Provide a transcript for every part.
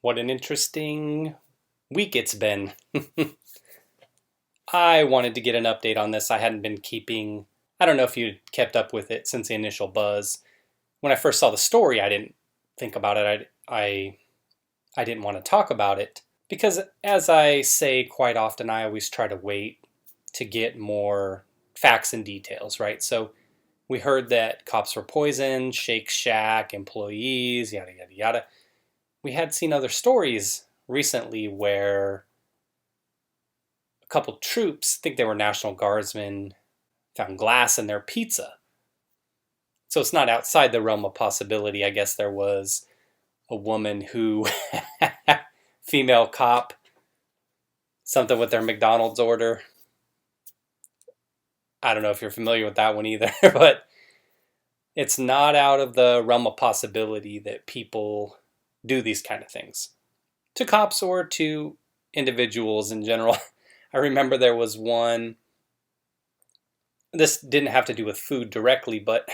What an interesting week it's been. I wanted to get an update on this. I hadn't been keeping, I don't know if you kept up with it since the initial buzz. When I first saw the story, I didn't think about it. I didn't want to talk about it because, as I say quite often, I always try to wait to get more facts and details, right? So we heard that cops were poisoned, Shake Shack employees, yada, yada, yada. We had seen other stories recently where a couple troops, I think they were National Guardsmen, found glass in their pizza. So it's not outside the realm of possibility. I guess there was a woman who, female cop, something with their McDonald's order. I don't know if you're familiar with that one either, but it's not out of the realm of possibility that people do these kind of things to cops or to individuals in general. I remember there was one, this didn't have to do with food directly, but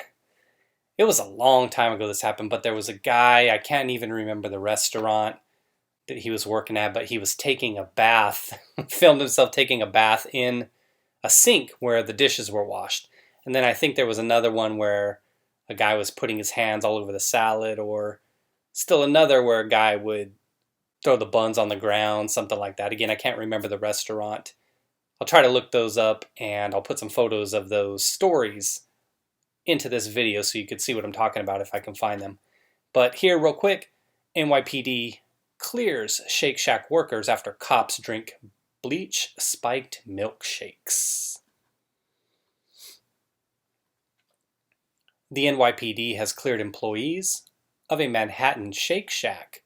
it was a long time ago this happened, but there was a guy, I can't even remember the restaurant that he was working at, but he was taking a bath, filmed himself taking a bath in a sink where the dishes were washed. And then I think there was another one where a guy was putting his hands all over the salad, or still another where a guy would throw the buns on the ground, something like that. Again, I can't remember the restaurant. I'll try to look those up, and I'll put some photos of those stories into this video so you can see what I'm talking about if I can find them. But here, real quick, NYPD clears Shake Shack workers after cops drink bleach spiked milkshakes. The NYPD has cleared employees of a Manhattan Shake Shack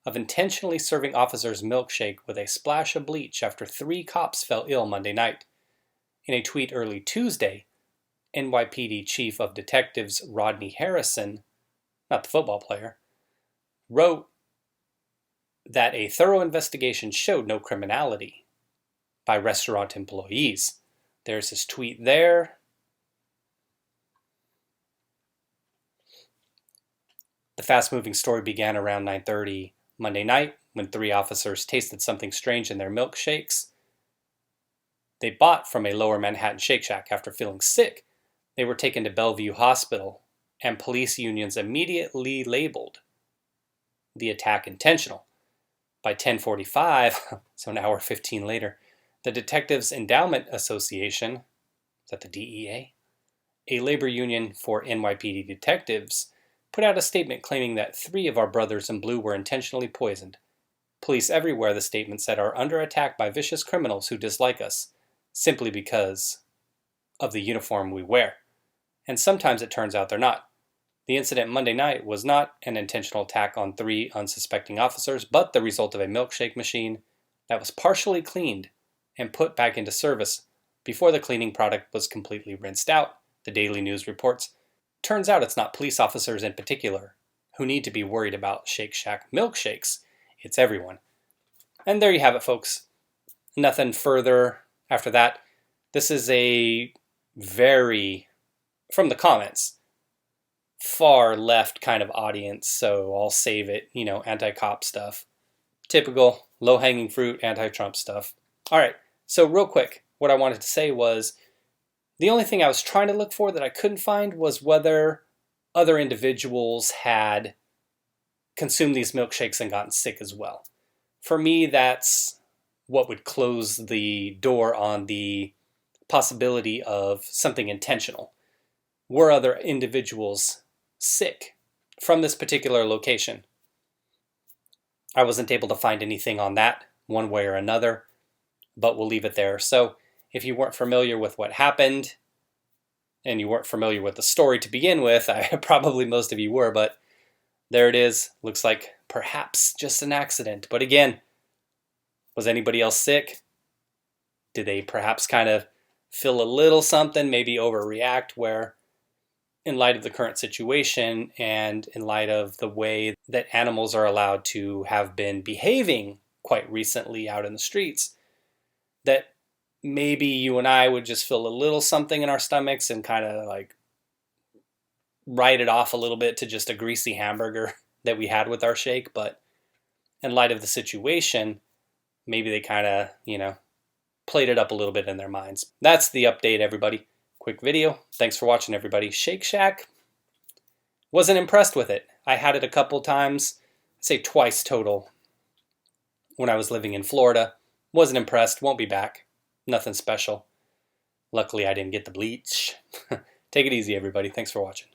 of intentionally serving officers milkshake with a splash of bleach after 3 cops fell ill Monday night. In a tweet early Tuesday, NYPD Chief of Detectives Rodney Harrison, not the football player, wrote that a thorough investigation showed no criminality by restaurant employees. There's his tweet there. The fast-moving story began around 9:30 Monday night when 3 officers tasted something strange in their milkshakes they bought from a lower Manhattan Shake Shack. After feeling sick, they were taken to Bellevue Hospital, and police unions immediately labeled the attack intentional. By 10:45, so an hour 15 later, the Detectives Endowment Association, is that the DEA? A labor union for NYPD detectives, put out a statement claiming that 3 of our brothers in blue were intentionally poisoned. Police everywhere, the statement said, are under attack by vicious criminals who dislike us simply because of the uniform we wear. And sometimes it turns out they're not. The incident Monday night was not an intentional attack on 3 unsuspecting officers, but the result of a milkshake machine that was partially cleaned and put back into service before the cleaning product was completely rinsed out, the Daily News reports. Turns out it's not police officers in particular who need to be worried about Shake Shack milkshakes. It's everyone. And there you have it, folks. Nothing further after that. This is a very, from the comments, far left kind of audience, so I'll save it, anti-cop stuff. Typical low-hanging fruit, anti-Trump stuff. All right, so real quick, what I wanted to say was, the only thing I was trying to look for that I couldn't find was whether other individuals had consumed these milkshakes and gotten sick as well. For me, that's what would close the door on the possibility of something intentional. Were other individuals sick from this particular location? I wasn't able to find anything on that one way or another, but we'll leave it there. So if you weren't familiar with what happened, and you weren't familiar with the story to begin with, probably most of you were, but there it is. Looks like perhaps just an accident. But again, was anybody else sick? Did they perhaps kind of feel a little something, maybe overreact, where in light of the current situation and in light of the way that animals are allowed to have been behaving quite recently out in the streets, that maybe you and I would just feel a little something in our stomachs and kind of like write it off a little bit to just a greasy hamburger that we had with our shake. But in light of the situation, maybe they kind of, played it up a little bit in their minds. That's the update, everybody. Quick video. Thanks for watching, everybody. Shake Shack, wasn't impressed with it. I had it a couple times, I'd say twice total, when I was living in Florida. Wasn't impressed, won't be back. Nothing special. Luckily, I didn't get the bleach. Take it easy, everybody. Thanks for watching.